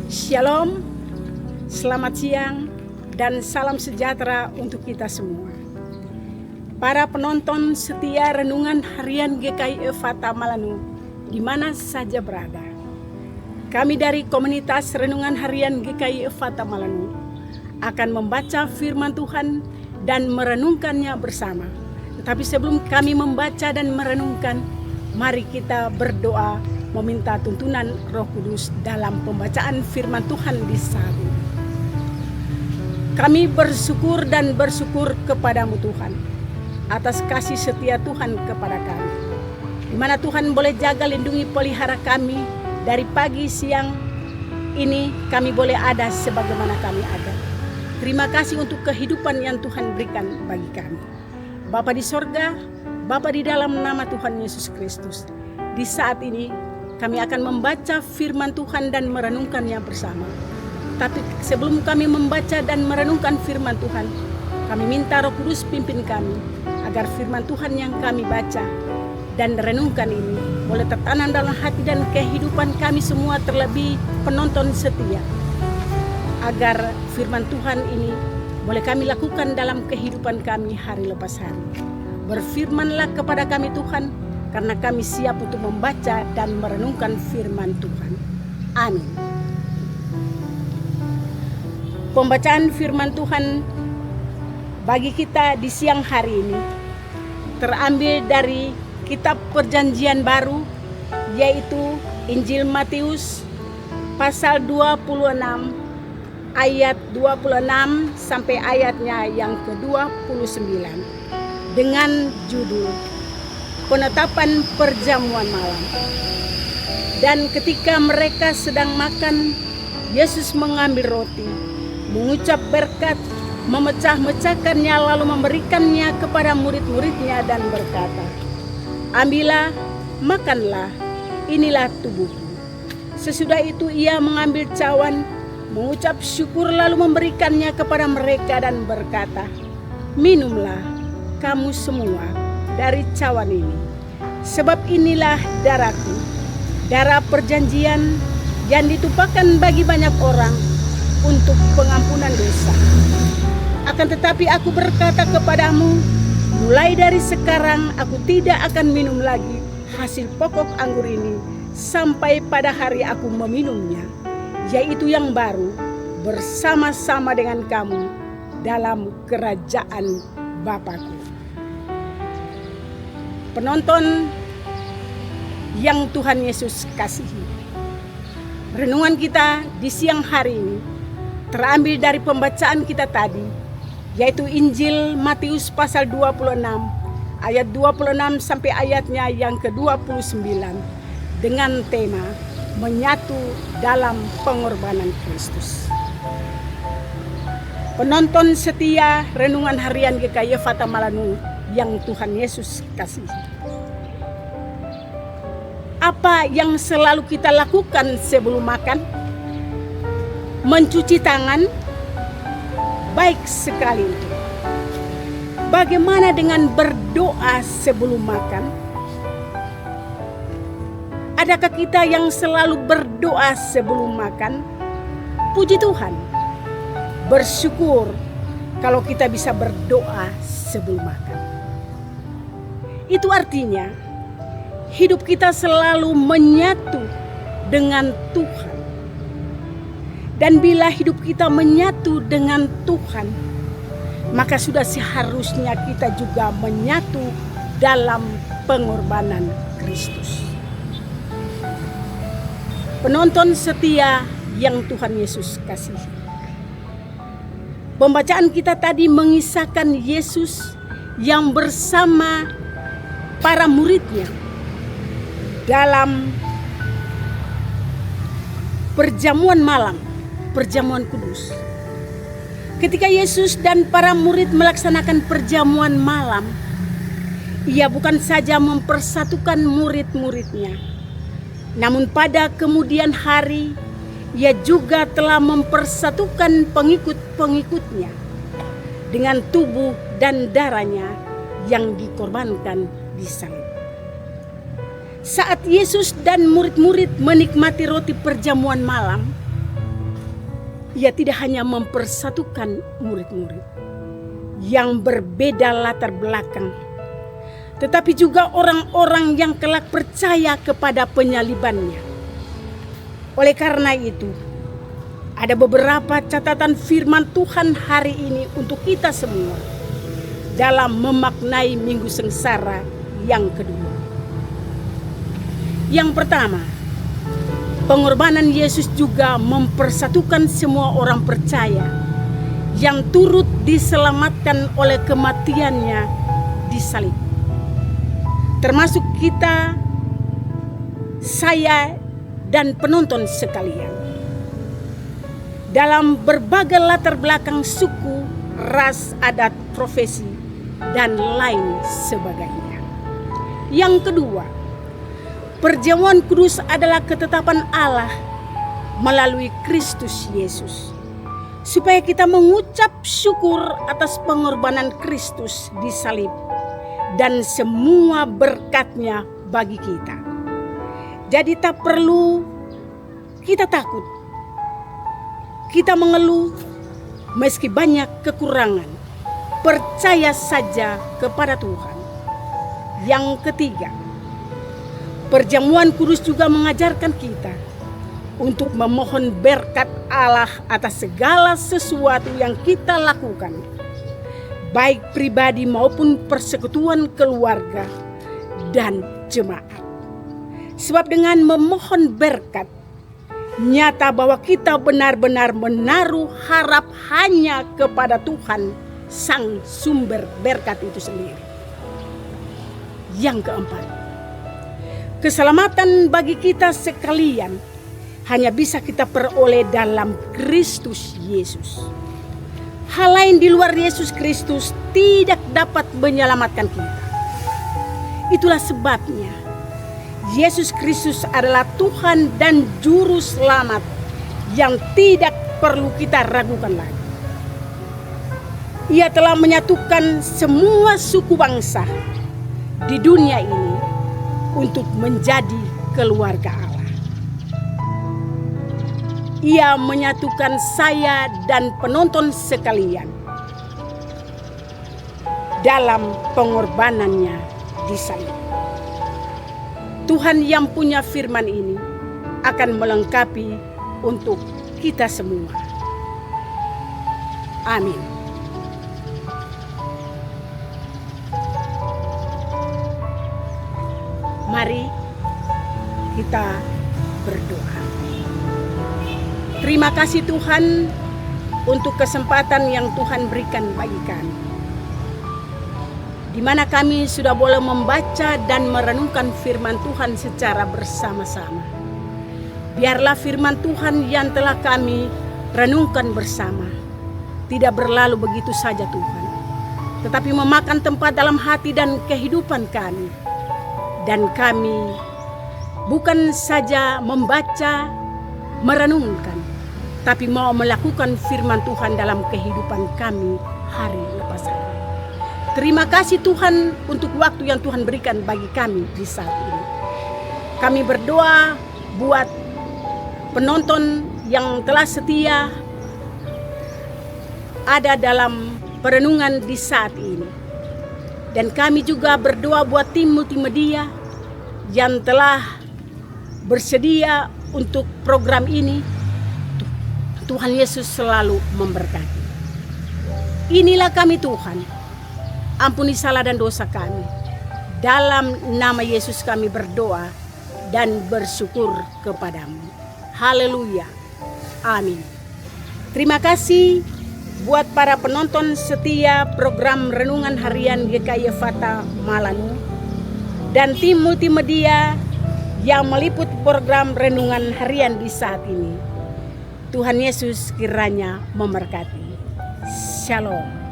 Shalom, selamat siang, dan salam sejahtera untuk kita semua. Para penonton setia renungan harian GKI Fata Malanu, di mana saja berada. Kami dari komunitas renungan harian GKI Fata Malanu akan membaca firman Tuhan dan merenungkannya bersama. Tetapi sebelum kami membaca dan merenungkan, mari kita berdoa meminta tuntunan Roh Kudus dalam pembacaan firman Tuhan di saat ini. Kami bersyukur kepadamu Tuhan atas kasih setia Tuhan kepada kami, di mana Tuhan boleh jaga, lindungi, pelihara kami dari pagi siang ini kami boleh ada sebagaimana kami ada. Terima kasih untuk kehidupan yang Tuhan berikan bagi kami. Bapa di sorga, Bapa di dalam nama Tuhan Yesus Kristus, di saat ini kami akan membaca firman Tuhan dan merenungkannya bersama. Tapi sebelum kami membaca dan merenungkan firman Tuhan, kami minta Roh Kudus pimpin kami, agar firman Tuhan yang kami baca dan renungkan ini boleh tertanam dalam hati dan kehidupan kami semua, terlebih penonton setia. Agar firman Tuhan ini boleh kami lakukan dalam kehidupan kami hari lepas hari. Berfirmanlah kepada kami Tuhan, karena kami siap untuk membaca dan merenungkan firman Tuhan. Amin. Pembacaan firman Tuhan bagi kita di siang hari ini terambil dari kitab Perjanjian Baru, yaitu Injil Matius pasal 26 ayat 26 sampai ayatnya yang ke-29 dengan judul Penetapan perjamuan malam. Dan ketika mereka sedang makan, Yesus mengambil roti, mengucap berkat, memecah-mecahkannya, lalu memberikannya kepada murid-muridnya dan berkata, "Ambillah, makanlah, inilah tubuhku." Sesudah itu ia mengambil cawan, mengucap syukur, lalu memberikannya kepada mereka dan berkata, "Minumlah kamu semua dari cawan ini, sebab inilah darahku, darah perjanjian yang ditumpahkan bagi banyak orang untuk pengampunan dosa. Akan tetapi aku berkata kepadamu, mulai dari sekarang aku tidak akan minum lagi hasil pokok anggur ini sampai pada hari aku meminumnya, yaitu yang baru bersama-sama dengan kamu dalam kerajaan Bapa-Ku." Penonton yang Tuhan Yesus kasihi, renungan kita di siang hari ini terambil dari pembacaan kita tadi, yaitu Injil Matius pasal 26 ayat 26 sampai ayatnya yang ke-29 dengan tema menyatu dalam pengorbanan Kristus. Penonton setia renungan harian GKI Fata Malanu yang Tuhan Yesus kasihi, apa yang selalu kita lakukan sebelum makan? Mencuci tangan, baik sekali itu. Bagaimana dengan berdoa sebelum makan? Adakah kita yang selalu berdoa sebelum makan? Puji Tuhan, bersyukur kalau kita bisa berdoa sebelum makan. Itu artinya hidup kita selalu menyatu dengan Tuhan. Dan bila hidup kita menyatu dengan Tuhan, maka sudah seharusnya kita juga menyatu dalam pengorbanan Kristus. Penonton setia yang Tuhan Yesus kasihi, pembacaan kita tadi mengisahkan Yesus yang bersama para muridnya dalam perjamuan malam, perjamuan kudus. Ketika Yesus dan para murid melaksanakan perjamuan malam, ia bukan saja mempersatukan murid-muridnya, namun pada kemudian hari ia juga telah mempersatukan pengikut-pengikutnya dengan tubuh dan darahnya yang dikorbankan di salib. Saat Yesus dan murid-murid menikmati roti perjamuan malam, Ia tidak hanya mempersatukan murid-murid yang berbeda latar belakang, tetapi juga orang-orang yang kelak percaya kepada penyalibannya. Oleh karena itu, ada beberapa catatan firman Tuhan hari ini untuk kita semua dalam memaknai Minggu Sengsara yang kedua. Yang pertama, pengorbanan Yesus juga mempersatukan semua orang percaya yang turut diselamatkan oleh kematiannya di salib. Termasuk kita, saya, dan penonton sekalian. Dalam berbagai latar belakang suku, ras, adat, profesi, dan lain sebagainya. Yang kedua, perjamuan kudus adalah ketetapan Allah melalui Kristus Yesus, supaya kita mengucap syukur atas pengorbanan Kristus di salib dan semua berkat-Nya bagi kita. Jadi tak perlu kita takut, kita mengeluh meski banyak kekurangan. Percaya saja kepada Tuhan. Yang ketiga, perjamuan kudus juga mengajarkan kita untuk memohon berkat Allah atas segala sesuatu yang kita lakukan, baik pribadi maupun persekutuan keluarga dan jemaat. Sebab dengan memohon berkat, nyata bahwa kita benar-benar menaruh harap hanya kepada Tuhan, Sang sumber berkat itu sendiri. Yang keempat, keselamatan bagi kita sekalian hanya bisa kita peroleh dalam Kristus Yesus. Hal lain di luar Yesus Kristus tidak dapat menyelamatkan kita. Itulah sebabnya Yesus Kristus adalah Tuhan dan Juru Selamat yang tidak perlu kita ragukan lagi. Ia telah menyatukan semua suku bangsa di dunia ini untuk menjadi keluarga Allah. Ia menyatukan saya dan penonton sekalian dalam pengorbanannya di salib. Tuhan yang punya firman ini akan melengkapi untuk kita semua. Amin. Mari kita berdoa. Terima kasih Tuhan untuk kesempatan yang Tuhan berikan bagi kami, di mana kami sudah boleh membaca dan merenungkan firman Tuhan secara bersama-sama. Biarlah firman Tuhan yang telah kami renungkan bersama tidak berlalu begitu saja Tuhan, tetapi memakan tempat dalam hati dan kehidupan kami. Dan kami bukan saja membaca, merenungkan, tapi mau melakukan firman Tuhan dalam kehidupan kami hari lepas hari. Terima kasih Tuhan untuk waktu yang Tuhan berikan bagi kami di saat ini. Kami berdoa buat penonton yang telah setia ada dalam perenungan di saat ini. Dan kami juga berdoa buat tim multimedia yang telah bersedia untuk program ini. Tuhan Yesus selalu memberkati. Inilah kami Tuhan. Ampuni salah dan dosa kami. Dalam nama Yesus kami berdoa dan bersyukur kepadamu. Haleluya. Amin. Terima kasih buat para penonton setia program Renungan Harian GKI Ephatha Malanu dan tim multimedia yang meliput program Renungan Harian di saat ini. Tuhan Yesus kiranya memberkati. Shalom.